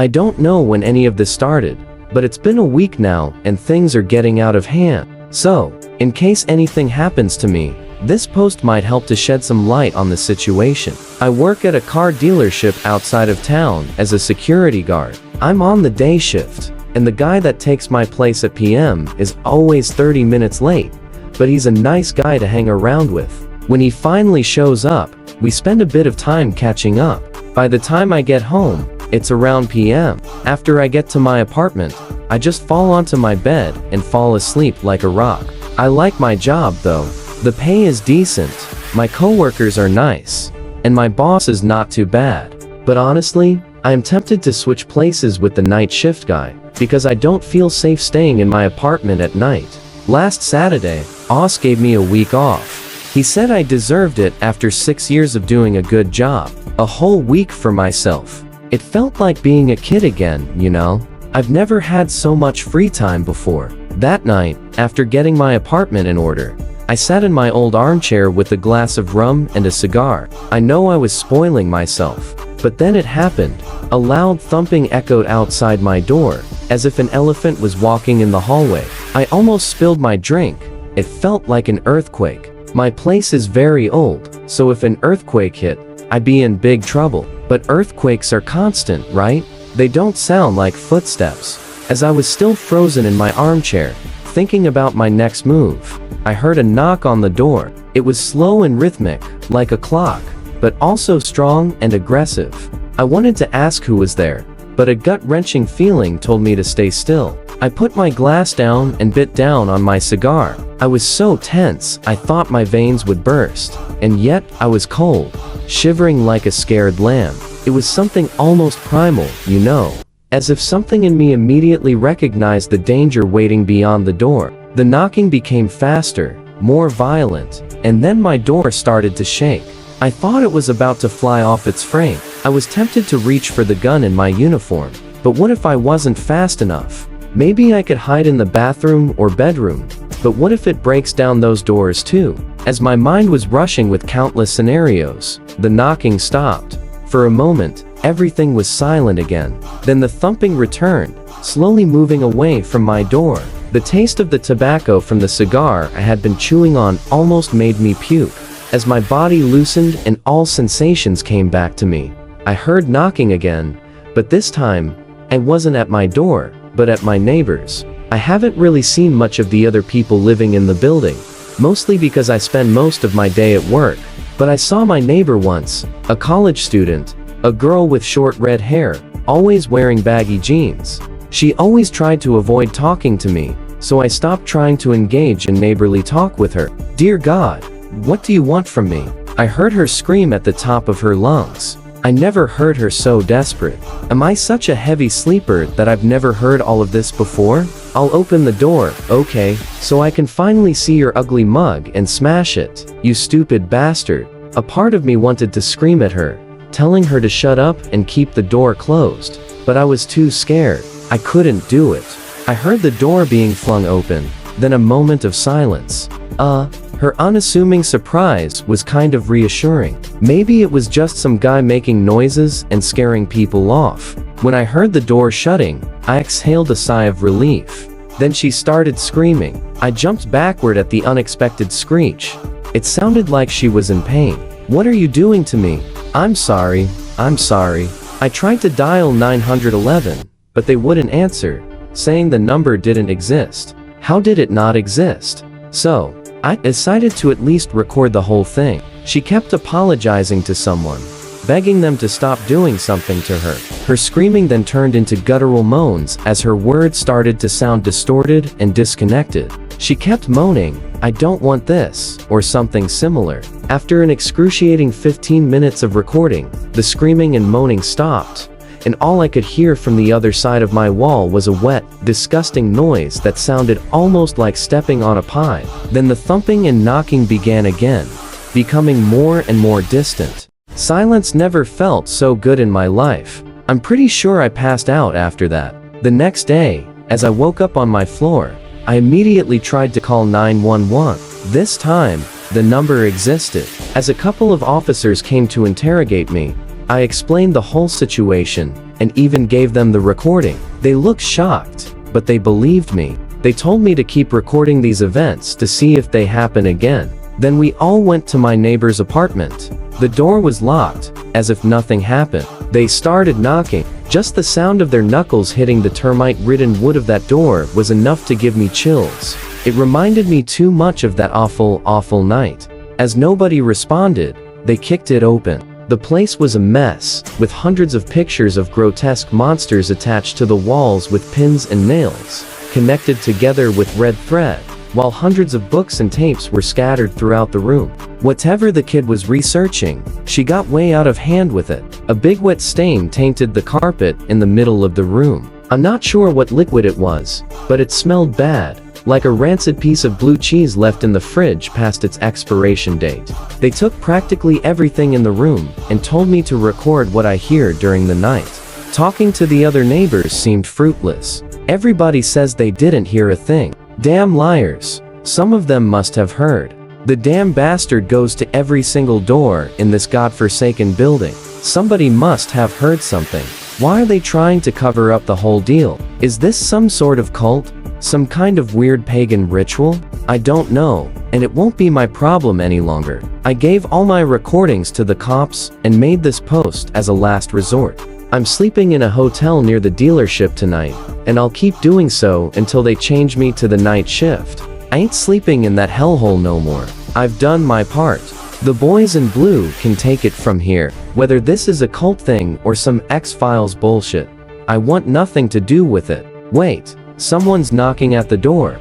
I don't know when any of this started, but it's been a week now and things are getting out of hand. So, in case anything happens to me, this post might help to shed some light on the situation. I work at a car dealership outside of town as a security guard. I'm on the day shift, and the guy that takes my place at PM is always 30 minutes late, but he's a nice guy to hang around with. When he finally shows up, we spend a bit of time catching up. By the time I get home, it's around PM. After I get to my apartment, I just fall onto my bed and fall asleep like a rock. I like my job though. The pay is decent, my coworkers are nice, and my boss is not too bad. But honestly, I am tempted to switch places with the night shift guy, because I don't feel safe staying in my apartment at night. Last Saturday, Oz gave me a week off. He said I deserved it after 6 years of doing a good job. A whole week for myself. It felt like being a kid again, you know? I've never had so much free time before. That night, after getting my apartment in order, I sat in my old armchair with a glass of rum and a cigar. I know I was spoiling myself, but then it happened. A loud thumping echoed outside my door, as if an elephant was walking in the hallway. I almost spilled my drink. It felt like an earthquake. My place is very old, so if an earthquake hit, I'd be in big trouble. But earthquakes are constant, right? They don't sound like footsteps. As I was still frozen in my armchair, thinking about my next move, I heard a knock on the door. It was slow and rhythmic, like a clock, but also strong and aggressive. I wanted to ask who was there, but a gut-wrenching feeling told me to stay still. I put my glass down and bit down on my cigar. I was so tense, I thought my veins would burst. And yet, I was cold, shivering like a scared lamb. It was something almost primal, you know. As if something in me immediately recognized the danger waiting beyond the door. The knocking became faster, more violent, and then my door started to shake. I thought it was about to fly off its frame. I was tempted to reach for the gun in my uniform. But what if I wasn't fast enough? Maybe I could hide in the bathroom or bedroom. But what if it breaks down those doors too? As my mind was rushing with countless scenarios, the knocking stopped. For a moment, everything was silent again. Then the thumping returned, slowly moving away from my door. The taste of the tobacco from the cigar I had been chewing on almost made me puke. As my body loosened and all sensations came back to me, I heard knocking again, but this time, I wasn't at my door, but at my neighbor's. I haven't really seen much of the other people living in the building, mostly because I spend most of my day at work. But I saw my neighbor once, a college student, a girl with short red hair, always wearing baggy jeans. She always tried to avoid talking to me, so I stopped trying to engage in neighborly talk with her. Dear God, what do you want from me? I heard her scream at the top of her lungs. I never heard her so desperate. Am I such a heavy sleeper that I've never heard all of this before? I'll open the door, okay, so I can finally see your ugly mug and smash it, you stupid bastard. A part of me wanted to scream at her, telling her to shut up and keep the door closed, but I was too scared. I couldn't do it. I heard the door being flung open, then a moment of silence. Her unassuming surprise was kind of reassuring. Maybe it was just some guy making noises and scaring people off. When I heard the door shutting, I exhaled a sigh of relief. Then she started screaming. I jumped backward at the unexpected screech. It sounded like she was in pain. What are you doing to me? I'm sorry. I'm sorry. I tried to dial 911, but they wouldn't answer, saying the number didn't exist. How did it not exist? So, I decided to at least record the whole thing. She kept apologizing to someone, begging them to stop doing something to her. Her screaming then turned into guttural moans as her words started to sound distorted and disconnected. She kept moaning, "I don't want this," or something similar. After an excruciating 15 minutes of recording, the screaming and moaning stopped, and all I could hear from the other side of my wall was a wet, disgusting noise that sounded almost like stepping on a pie. Then the thumping and knocking began again, becoming more and more distant. Silence never felt so good in my life. I'm pretty sure I passed out after that. The next day, as I woke up on my floor, I immediately tried to call 911. This time, the number existed. As a couple of officers came to interrogate me, I explained the whole situation, and even gave them the recording. They looked shocked, but they believed me. They told me to keep recording these events to see if they happen again. Then we all went to my neighbor's apartment. The door was locked, as if nothing happened. They started knocking. Just the sound of their knuckles hitting the termite-ridden wood of that door was enough to give me chills. It reminded me too much of that awful, awful night. As nobody responded, they kicked it open. The place was a mess, with hundreds of pictures of grotesque monsters attached to the walls with pins and nails, connected together with red thread, while hundreds of books and tapes were scattered throughout the room. Whatever the kid was researching, she got way out of hand with it. A big wet stain tainted the carpet in the middle of the room. I'm not sure what liquid it was, but it smelled bad, like a rancid piece of blue cheese left in the fridge past its expiration date. They took practically everything in the room and told me to record what I hear during the night. Talking to the other neighbors seemed fruitless. Everybody says they didn't hear a thing. Damn liars. Some of them must have heard. The damn bastard goes to every single door in this godforsaken building. Somebody must have heard something. Why are they trying to cover up the whole deal? Is this some sort of cult? Some kind of weird pagan ritual? I don't know, and it won't be my problem any longer. I gave all my recordings to the cops and made this post as a last resort. I'm sleeping in a hotel near the dealership tonight, and I'll keep doing so until they change me to the night shift. I ain't sleeping in that hellhole no more. I've done my part. The boys in blue can take it from here. Whether this is a cult thing or some X-Files bullshit, I want nothing to do with it. Wait, someone's knocking at the door.